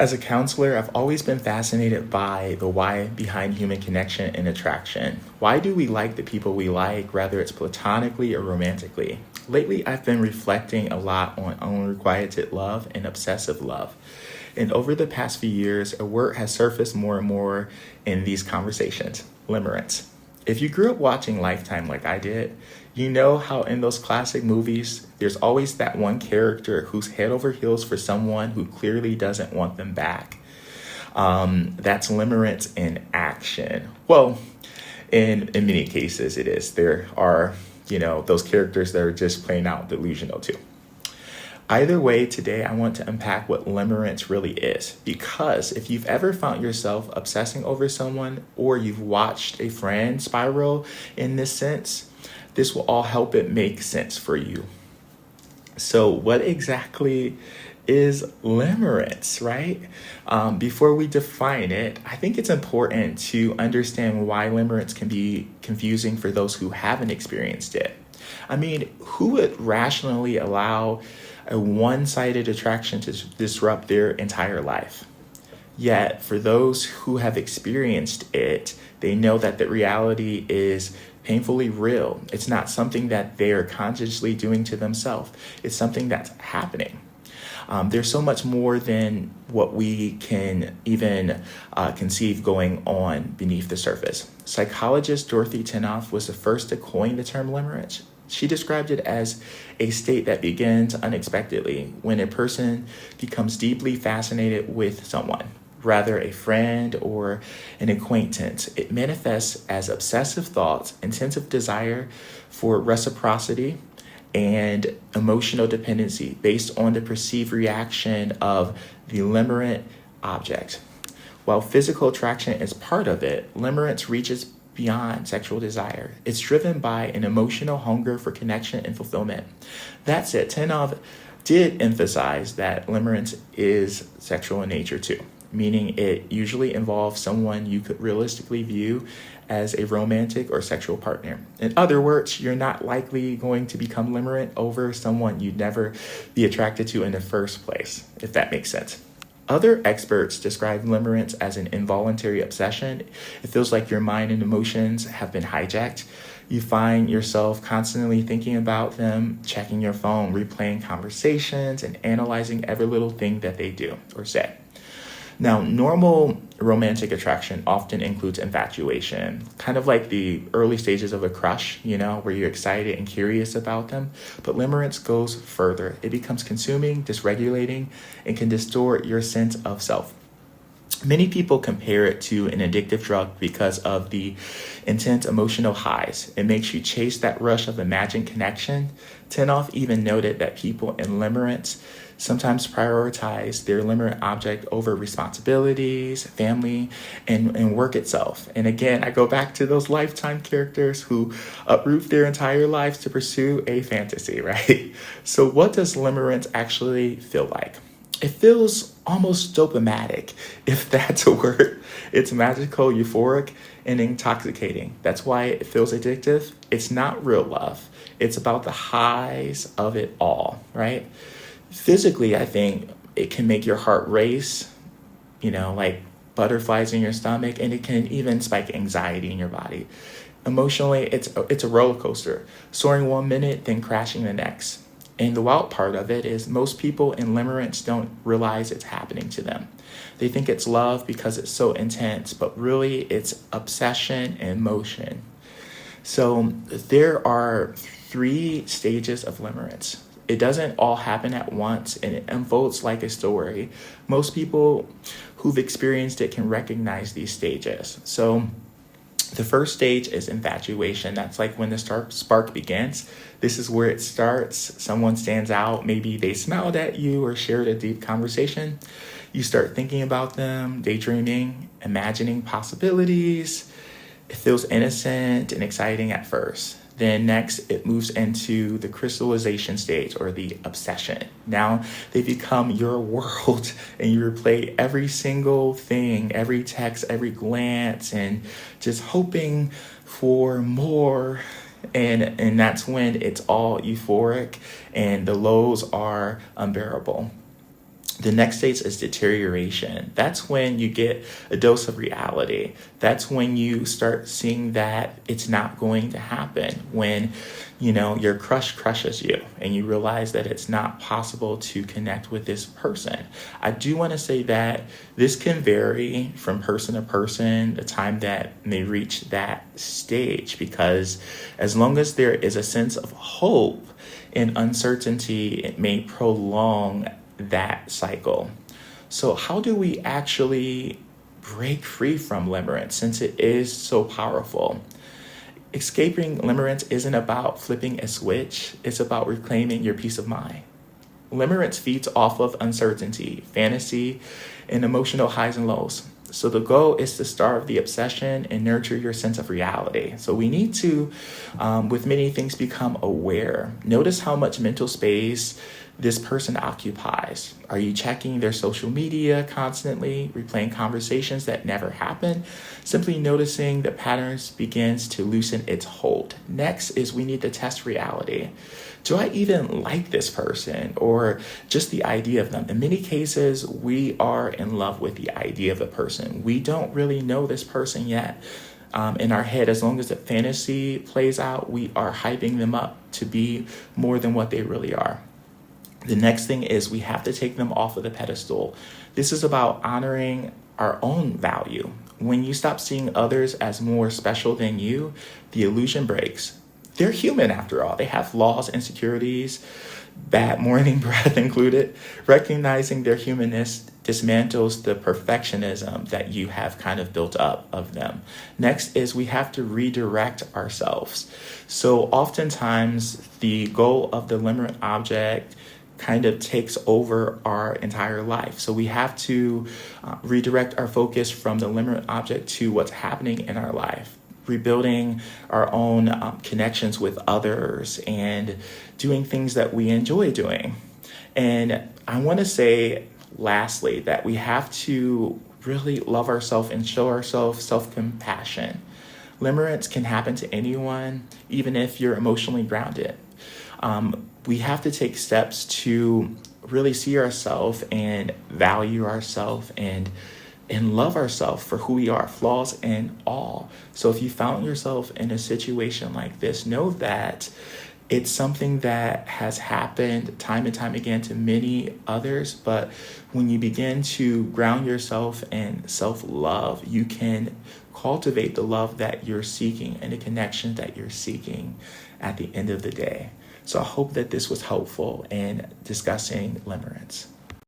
As a counselor, I've always been fascinated by the why behind human connection and attraction. Why do we like the people we like, whether it's platonically or romantically? Lately, I've been reflecting a lot on unrequited love and obsessive love. And over the past few years, a word has surfaced more and more in these conversations: limerence. If you grew up watching Lifetime like I did, you know how in those classic movies, there's always that one character who's head over heels for someone who clearly doesn't want them back. That's limerence in action. Well, in many cases it is. There are, those characters that are just plain out delusional too. Either way, today I want to unpack what limerence really is, because if you've ever found yourself obsessing over someone or you've watched a friend spiral in this sense, this will all help it make sense for you. So what exactly is limerence, right? Before we define it, I think it's important to understand why limerence can be confusing for those who haven't experienced it. I mean, who would rationally allow a one-sided attraction to disrupt their entire life? Yet, for those who have experienced it, they know that the reality is painfully real. It's not something that they are consciously doing to themselves. It's something that's happening. There's so much more than what we can even conceive going on beneath the surface. Psychologist Dorothy Tenoff was the first to coin the term limerence. She described it as a state that begins unexpectedly when a person becomes deeply fascinated with someone, rather a friend or an acquaintance. It manifests as obsessive thoughts, intensive desire for reciprocity, and emotional dependency based on the perceived reaction of the limerent object. While physical attraction is part of it, limerence reaches beyond sexual desire. It's driven by an emotional hunger for connection and fulfillment. That said, Tenov did emphasize that limerence is sexual in nature too, meaning it usually involves someone you could realistically view as a romantic or sexual partner. In other words, you're not likely going to become limerent over someone you'd never be attracted to in the first place, if that makes sense. Other experts describe limerence as an involuntary obsession. It feels like your mind and emotions have been hijacked. You find yourself constantly thinking about them, checking your phone, replaying conversations, and analyzing every little thing that they do or say. Now, normal romantic attraction often includes infatuation, kind of like the early stages of a crush, where you're excited and curious about them. But limerence goes further. It becomes consuming, dysregulating, and can distort your sense of self. Many people compare it to an addictive drug because of the intense emotional highs. It makes you chase that rush of imagined connection. Tenoff even noted that people in limerence sometimes prioritize their limerent object over responsibilities, family, and work itself. And again, I go back to those Lifetime characters who uproot their entire lives to pursue a fantasy, right? So what does limerence actually feel like? It feels almost dopamatic, if that's a word. It's magical, euphoric, and intoxicating. That's why it feels addictive. It's not real love. It's about the highs of it all, right? Physically, I think it can make your heart race, like butterflies in your stomach, and it can even spike anxiety in your body. Emotionally, it's a roller coaster, soaring 1 minute, then crashing the next. And the wild part of it is most people in limerence don't realize it's happening to them. They think it's love because it's so intense, but really it's obsession and motion. So there are 3 stages of limerence. It doesn't all happen at once, and it unfolds like a story. Most people who've experienced it can recognize these stages. So the first stage is infatuation. That's like when the spark begins. This is where it starts. Someone stands out. Maybe they smiled at you or shared a deep conversation. You start thinking about them, daydreaming, imagining possibilities. It feels innocent and exciting at first. Then next, it moves into the crystallization stage, or the obsession. Now they become your world, and you replay every single thing, every text, every glance, and just hoping for more. And that's when it's all euphoric and the lows are unbearable. The next stage is deterioration. That's when you get a dose of reality. That's when you start seeing that it's not going to happen. When, your crush crushes you and you realize that it's not possible to connect with this person. I do want to say that this can vary from person to person, the time that they reach that stage, because as long as there is a sense of hope and uncertainty, it may prolong that cycle. So how do we actually break free from limerence, since it is so powerful? Escaping limerence isn't about flipping a switch, it's about reclaiming your peace of mind. Limerence feeds off of uncertainty, fantasy, and emotional highs and lows. So the goal is to starve the obsession and nurture your sense of reality. So we need to, with many things, become aware. Notice how much mental space this person occupies. Are you checking their social media constantly, replaying conversations that never happened? Simply noticing the patterns begins to loosen its hold. Next is we need to test reality. Do I even like this person, or just the idea of them? In many cases, we are in love with the idea of the person. We don't really know this person yet. In our head, as long as the fantasy plays out, we are hyping them up to be more than what they really are. The next thing is we have to take them off of the pedestal. This is about honoring our own value. When you stop seeing others as more special than you, the illusion breaks. They're human after all. They have flaws, insecurities, bad morning breath included. Recognizing their humanness dismantles the perfectionism that you have kind of built up of them. Next is we have to redirect ourselves. So oftentimes the goal of the limerent object kind of takes over our entire life. So we have to redirect our focus from the limerent object to what's happening in our life, rebuilding our own connections with others and doing things that we enjoy doing. And I want to say, lastly, that we have to really love ourselves and show ourselves self-compassion. Limerence can happen to anyone, even if you're emotionally grounded. We have to take steps to really see ourselves and value ourselves and love ourselves for who we are, flaws and all. So if you found yourself in a situation like this, know that it's something that has happened time and time again to many others. But when you begin to ground yourself in self-love, you can cultivate the love that you're seeking and the connection that you're seeking at the end of the day. So I hope that this was helpful in discussing limerence.